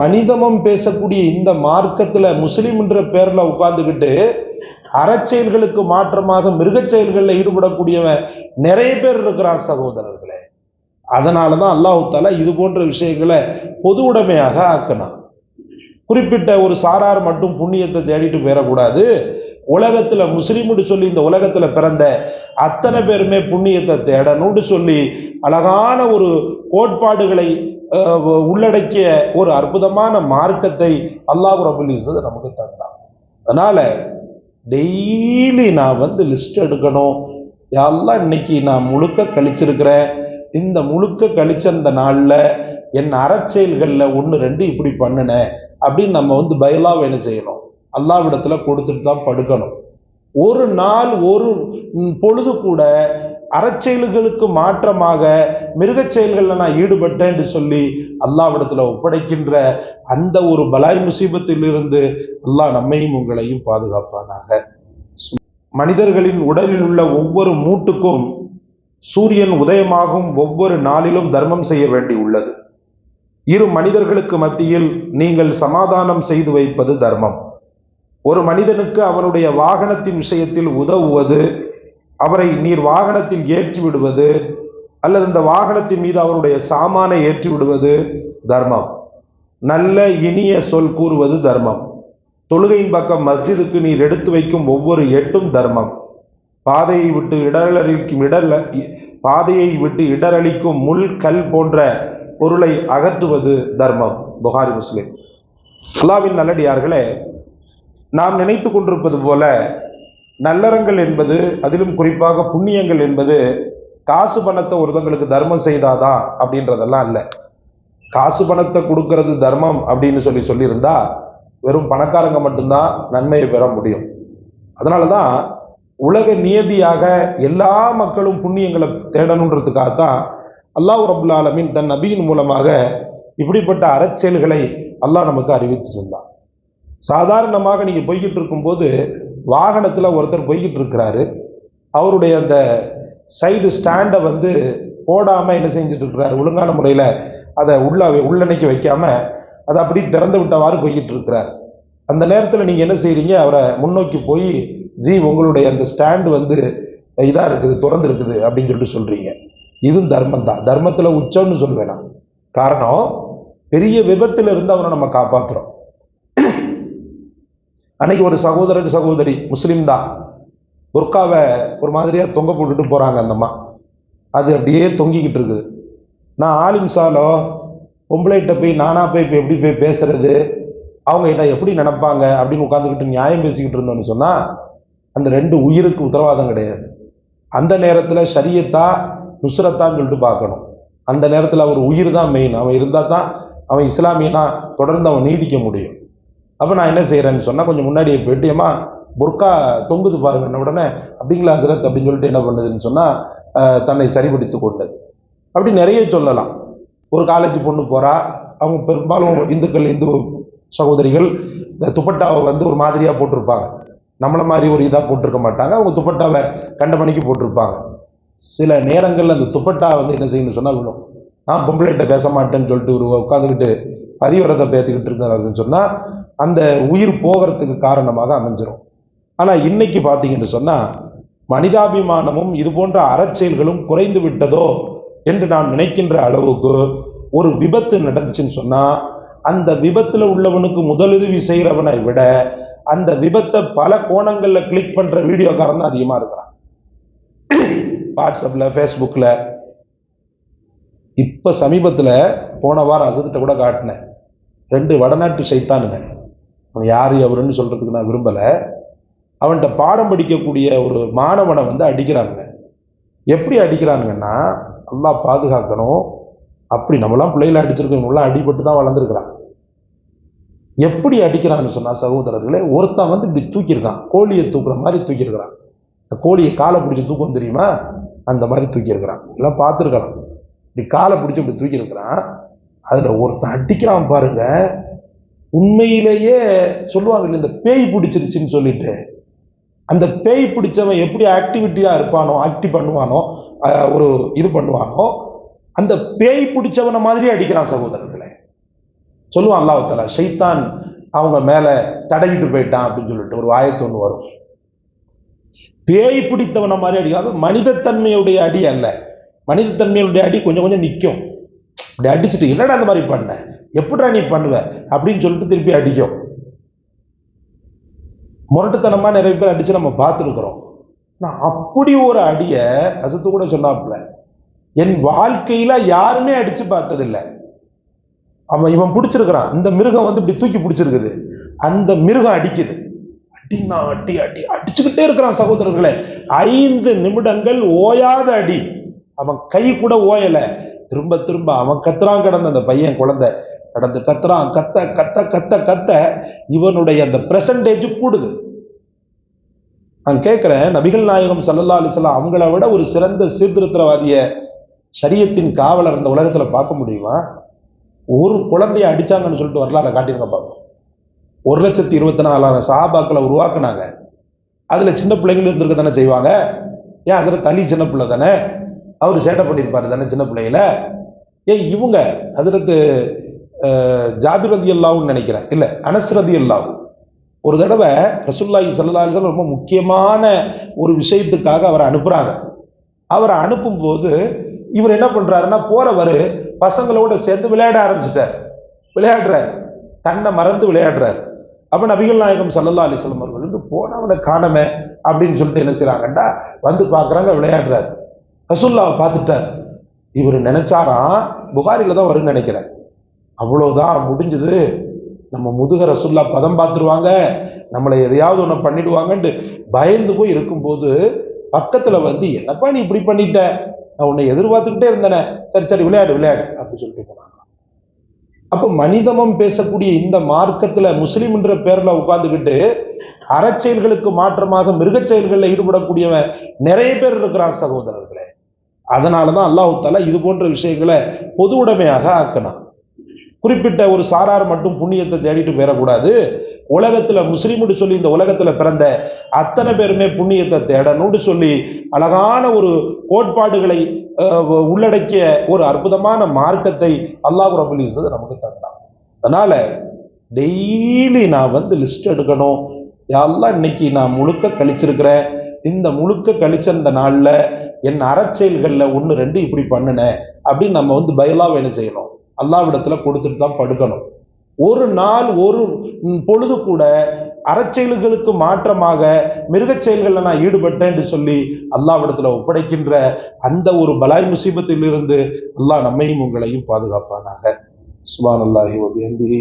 மனிதமும் பேசக்கூடிய இந்த மார்க்கத்துல முஸ்லிம் என்ற பேர்ல உட்கார்ந்துக்கிட்டு அறச்செயல்களுக்கு மாற்றமாக மிருகச் செயல்களில் ஈடுபடக்கூடியவன் நிறைய பேர் இருக்கிறான் சகோதரர்களே. அதனாலதான் அல்லாஹ் தஆலா இது போன்ற விஷயங்களை பொது உடைமையாக ஆக்கினான். குறிப்பிட்ட ஒரு சாரார் மட்டும் புண்ணியத்தை தேடிட்டு போயிடக்கூடாது. உலகத்துல முஸ்லீம்னு சொல்லி இந்த உலகத்துல பிறந்த அத்தனை பேருமே புண்ணியத்தை தேடணும்னு சொல்லி அழகான ஒரு கோட்பாடுகளை உள்ளடக்கிய ஒரு அற்புதமான மார்க்கத்தை அல்லாஹ் ரப்பல் இஸ்ஸத் நமக்கு தந்தான். அதனால டெய்லி நான் லிஸ்ட் எடுக்கணும். யாரெல்லாம் இன்னைக்கு நான் முழுக்க கழிச்சிருக்கிறேன், இந்த முழுக்க கழிச்ச அந்த நாள்ல என் அறச்செயல்கள்ல 1 2 இப்படி பண்ணினேன் அப்படின்னு நம்ம பயலாவை என்ன செய்யணும், அல்லாஹ்விடத்துல கொடுத்துட்டு தான் படுக்கணும். ஒரு நாள் ஒரு பொழுது கூட அறச்செயல்களுக்கு மாற்றமாக மிருகச் செயல்கள்ல நான் ஈடுபட்டேன்னு சொல்லி அல்லாஹ்விடத்துல ஒப்படைக்கின்ற அந்த ஒரு பலாய் முசீபத்தில் இருந்து அல்லாஹ் நம்மையும் உங்களையும் பாதுகாப்பானாக. மனிதர்களின் உடலில் உள்ள ஒவ்வொரு மூட்டுக்கும் சூரியன் உதயமாகும் ஒவ்வொரு நாளிலும் தர்மம் செய்ய வேண்டி உள்ளது. இரு மனிதர்களுக்கு மத்தியில் நீங்கள் சமாதானம் செய்து வைப்பது தர்மம். ஒரு மனிதனுக்கு அவனுடைய வாகனத்தின் விஷயத்தில் உதவுவது, அவரை நீர் வாகனத்தில் ஏற்றி விடுவது அல்லது இந்த வாகனத்தின் மீது அவருடைய சாமானை ஏற்றி விடுவது தர்மம். நல்ல இனிய சொல் கூறுவது தர்மம். தொழுகையின் பக்கம் மஸ்ஜிதுக்கு நீர் எடுத்து வைக்கும் ஒவ்வொரு எட்டும் தர்மம். பாதையை விட்டு இடரளிக்கும் முள் கல் போன்ற பொருளை அகற்றுவது தர்மம். புகாரி முஸ்லிம். அல்லாஹ்வின் நல்லடியார்களே, நாம் நினைத்து கொண்டிருப்பது போல நல்லறங்கள் என்பது, அதிலும் குறிப்பாக புண்ணியங்கள் என்பது காசு பணத்தை ஒருத்தங்களுக்கு தர்மம் செய்தாதான் அப்படின்றதெல்லாம் இல்லை. காசு பணத்தை கொடுக்கறது தர்மம் அப்படின்னு சொல்லியிருந்தா வெறும் பணக்காரங்க மட்டும்தான் நன்மையை பெற முடியும். அதனாலதான் உலக நியதியாக எல்லா மக்களும் புண்ணியங்களை தேடணுன்றதுக்காகத்தான் அல்லாஹ் ரப்புல் ஆலமீன் தன் நபியின் மூலமாக இப்படிப்பட்ட அறச்செயல்களை அல்லாஹ் நமக்கு அறிவித்திருந்தான். சாதாரணமாக நீங்க போய்கிட்டு இருக்கும்போது வாகனத்துல ஒருத்தர் போய்கிட்டு இருக்கிறாரு, அவருடைய அந்த சைடு ஸ்டாண்டை போடாம என்ன செஞ்சுட்டு இருக்கிறாரு, ஒழுங்கான முறையில அதை உள்ளணைக்கு வைக்காம அதை அப்படி திறந்து விட்டவாறு போய்கிட்டு இருக்கிறார். அந்த நேரத்தில் நீங்க என்ன செய்றீங்க, அவரை முன்னோக்கி போய் ஜி உங்களுடைய அந்த ஸ்டாண்டு இதா இருக்குது, திறந்து இருக்குது அப்படின்னு சொல்றீங்க. இதுவும் தர்மம் தான். தர்மத்துல உச்சம்னு சொல்லுவேன் நான். காரணம், பெரிய விபத்துல இருந்து அவனை நம்ம காப்பாற்றுறோம். அன்னைக்கு ஒரு சகோதரி முஸ்லீம் தான், புர்காவை ஒரு மாதிரியா தொங்க போட்டுட்டு போறாங்க. அந்தம்மா அது அப்படியே தொங்கிக்கிட்டு இருக்குது. நான் ஆலிம் சாலோ பொம்பளைகிட்ட போய் நானா போய் இப்போ எப்படி போய் பேசுறது, அவங்க என்ன எப்படி நினைப்பாங்க அப்படின்னு உட்காந்துக்கிட்டு நியாயம் பேசிக்கிட்டு இருந்தோன்னு சொன்னா அந்த 2 உயிருக்கு உத்தரவாதம் கிடையாது. அந்த நேரத்தில் ஷரியத்தா நுஸ்ரத்தான்னு சொல்லிட்டு பார்க்கணும். அந்த நேரத்தில் அவர் உயிர் தான் மெயின். அவன் இருந்தால் தான் அவன் இஸ்லாமியனா தொடர்ந்து அவன் நீடிக்க முடியும். அப்போ நான் என்ன செய்கிறேன்னு சொன்னால், கொஞ்சம் முன்னாடியே போயிட்டு ஏமா புர்கா தொங்குது பாருங்க உடனே அப்படிங்களா ஹசரத் அப்படின்னு சொல்லிட்டு என்ன பண்ணுதுன்னு சொன்னால் தன்னை சரிபடுத்தி கொண்டது. அப்படி நிறைய சொல்லலாம். ஒரு காலேஜ் பொண்ணு போகிறா, அவங்க பெரும்பாலும் இந்து சகோதரிகள் இந்த துப்பட்டாவை ஒரு மாதிரியாக போட்டிருப்பாங்க. நம்மளை மாதிரி ஒரு இதாக போட்டிருக்க மாட்டாங்க. அவங்க துப்பட்டாவை கண்ட மணிக்கு போட்டிருப்பாங்க. சில நேரங்களில் அந்த துப்பட்டா என்ன செய்யணும்னு சொன்னால் விடும். நான் பொம்பளைகிட்ட பேச மாட்டேன்னு சொல்லிட்டு ஒரு உட்காந்துக்கிட்டு பதிவிரதை பேத்துக்கிட்டு இருந்தாருன்னு சொன்னால் அந்த உயிர் போகிறதுக்கு காரணமாக அமைஞ்சிடும். ஆனால் இன்னைக்கு பார்த்தீங்கன்னு சொன்னால் மனிதாபிமானமும் இது போன்ற அறச்செயல்களும் குறைந்து விட்டதோ என்று நான் நினைக்கின்ற அளவுக்கு ஒரு விபத்து நடந்துச்சுன்னு சொன்னால் அந்த விபத்தில் உள்ளவனுக்கு முதலுதவி செய்கிறவனை விட அந்த விபத்தை பல கோணங்களில் கிளிக் பண்ணுற வீடியோக்காரன் தான் அதிகமாக இருக்கிறான். வாட்ஸ்அப்பில், ஃபேஸ்புக்கில். இப்போ சமீபத்தில் போன வாரம் அசத்திட்ட கூட காட்டினேன். 2 வடநாட்டு சைத்தானுங்க. அவன் யார் அவருன்னு சொல்றதுக்கு நான் விரும்பலை. அவன்கிட்ட பாடம் படிக்கக்கூடிய ஒரு மாணவனை அடிக்கிறானுங்க. எப்படி அடிக்கிறானுங்கன்னா, நல்லா பாதுகாக்கணும். அப்படி நம்மளாம் பிள்ளைகளை அடிச்சிருக்கவங்களாம் அடிபட்டு தான் வளர்ந்துருக்கிறான். எப்படி அடிக்கிறான்னு சொன்னா சகோதரர்களே, ஒருத்தன் இப்படி தூக்கியிருக்கான், கோழியை தூக்குற மாதிரி தூக்கியிருக்கிறான். இந்த கோழியை காலை பிடிச்சி தூக்கம் தெரியுமா, அந்த மாதிரி தூக்கியிருக்கிறான். எல்லாம் பார்த்துருக்கலாம். இப்படி காலை பிடிச்சி இப்படி தூக்கியிருக்கிறான். அதுல ஒருத்தன் அடிக்கிறான் பாருங்க. உண்மையிலேயே சொல்லுவாங்க இந்த பேய் பிடிச்சிருச்சுன்னு சொல்லிட்டு, அந்த பேய் பிடிச்சவன் எப்படி ஆக்டிவிட்டியா இருப்பானோ, ஆக்டிவ் பண்ணுவானோ, ஒரு இது பண்ணுவானோ, அந்த பேய் பிடிச்சவனை மாதிரி அடிக்கிறான் சகோதரர்களே. சொல்லுவான் அல்லாஹ் தஆலா, ஷைத்தான் அவங்க மேல தடவிட்டு போயிட்டான் அப்படின்னு சொல்லிட்டு ஒரு ஆயத்து ஒன்று வரும். பேய் பிடித்தவன மாதிரி அடி, அதாவது மனிதத்தன்மையுடைய அடி அல்ல. மனிதத்தன்மையுடைய அடி கொஞ்சம் கொஞ்சம் நிற்கும். அப்படி அடிச்சுட்டு என்னடா அந்த மாதிரி பண்ண, எப்படிடா நீ பண்ணுவ அப்படின்னு சொல்லிட்டு திருப்பி அடிக்கும். முரட்டுத்தனமா நிறைய பேர் அடிச்சு நம்ம பார்த்துருக்குறோம். நான் அப்படி ஒரு அடிய அசத்து கூட சொன்னாப்புல, என் வாழ்க்கையில யாருமே அடிச்சு பார்த்ததில்லை. அவன் இவன் பிடிச்சிருக்கிறான், இந்த மிருகம் வந்து இப்படி தூக்கி பிடிச்சிருக்குது, அந்த மிருகம் அடிக்குது, அடினா அடி அடி அடிச்சுக்கிட்டே இருக்கிறான் சகோதரர்களே. 5 நிமிடங்கள் ஓயாத அடி. அவன் கை கூட ஓயல. திரும்ப திரும்ப அவன் கத்துறான், கிடந்த அந்த பையன் குழந்தை கடந்து கத்துறான், கத்த கத்த கத்த கத்த இவனுடைய அந்த பெர்சன்டேஜ் கூடுது. நான் கேட்கிறேன், நபிகள் நாயகம் ஸல்லல்லாஹு அலைஹி வஸல்லம் அவங்கள விட ஒரு சிறந்த சீர்திருத்தவாதிய ஷரியத்தின் காவலர் இந்த உலகத்துல பார்க்க முடியுமா? ஒரு குழந்தைய அடிச்சாங்கன்னு சொல்லிட்டு வரலாறு காட்டிருங்க பார்ப்போம். 1,24,000 சஹாபாக்களை உருவாக்குனாங்க. அதுல சின்ன பிள்ளைகள் இருந்திருக்க தானே செய்வாங்க. ஏன் ஹஸரத் அலி சின்ன பிள்ளை தானே, அவர் சேட்டை பண்ணியிருப்பாரு தானே சின்ன பிள்ளையில. ஏன் இவங்க ஹஸரத் ஜாபிர் ரலியல்லாஹுன்னு நினைக்கிறேன், இல்ல அனஸ் ரலியல்லாஹு, ஒரு தடவை ரசூலுல்லாஹி ஸல்லல்லாஹு அலைஹி வஸல்லம் ரொம்ப முக்கியமான ஒரு விஷயத்துக்காக அவரை அனுப்புறாங்க. அவரை அனுப்பும் போது இவர் என்ன பண்றாருன்னா, போறவர் பசங்களோட சேர்ந்து விளையாட ஆரம்பிச்சுட்டார். விளையாடுறார், தன்னை மறந்து விளையாடுறார். அப்ப நபிகள் நாயகம் ஸல்லல்லாஹு அலைஹி வஸல்லம் அவர்கள் வந்து போனவனை காணமே அப்படின்னு சொல்லிட்டு என்ன செய்யறாங்கண்டா வந்து பாக்குறாங்க, விளையாடுறாரு. ரசூலுல்லாஹ் பார்த்துட்டார். இவர் நினைச்சாராம், புகாரில தான் வரும்னு நினைக்கிறேன், அவ்வளவுதான் முடிஞ்சது, நம்ம முதுக ரசூலுல்லாஹ் பதம் பார்த்துருவாங்க, நம்மளை எதையாவது ஒண்ணு பண்ணிடுவாங்கன்னு பயந்து போய் இருக்கும்போது பக்கத்துல வந்து, என்னப்பா நீ இப்படி பண்ணிட்ட, நான் உன்னை எதிர்பார்த்துக்கிட்டே இருந்தேனே, சரி சரி விளையாடு விளையாடு அப்படின்னு சொல்லிட்டு போனாங்க. அப்ப மனிதமும் பேசக்கூடிய இந்த மார்க்கத்துல முஸ்லிம் என்ற பேர்ல உட்கார்ந்துக்கிட்டு அறச்செயல்களுக்கு மாற்றமாக மிருகச் செயல்களில் ஈடுபடக்கூடியவன் நிறைய பேர் இருக்கிறான் சகோதரர்களே. அதனாலதான் அல்லாஹ் தஆலா இது போன்ற விஷயங்களை பொது உடைமையாக ஆக்கினான். குறிப்பிட்ட ஒரு சாரார் மட்டும் புண்ணியத்தை தேடிட்டு போயிடக்கூடாது. உலகத்துல முஸ்லீம்னு சொல்லி இந்த உலகத்துல பிறந்த அத்தனை பேருமே புண்ணியத்தை தேடணும்னு சொல்லி அழகான ஒரு கோட்பாடுகளை உள்ளடக்கிய ஒரு அற்புதமான மார்க்கத்தை அல்லாஹ் ரப்பல் இஸ்ஸத் நமக்கு தந்தான். அதனால டெய்லி நான் வந்து லிஸ்ட் எடுக்கணும், யாரெல்லாம் இன்னைக்கு நான் முழுக்க கழிச்சிருக்கிறேன், இந்த முழுக்க கழிச்ச இந்த நாள்ல என் அறச்செயல்கள்ல 1, 2 இப்படி பண்ணினேன் அப்படின்னு நம்ம வந்து பயலாவை என்ன செய்யணும், அல்லாஹ்விடத்துல கொடுத்துட்டு தான் படுக்கணும். ஒரு நாள் ஒரு பொழுது கூட அறச்செயல்களுக்கு மாற்றமாக மிருகச் செயல்களில் நான் ஈடுபட்டேன் என்று சொல்லி அல்லாஹ்விடத்துல ஒப்படைக்கின்ற அந்த ஒரு பலாய் முசீபத்தில் இருந்து அல்லாஹ் நம்மையும் உங்களையும் பாதுகாப்பானாக. சுப்ஹானல்லாஹி வ பிஹம்திஹி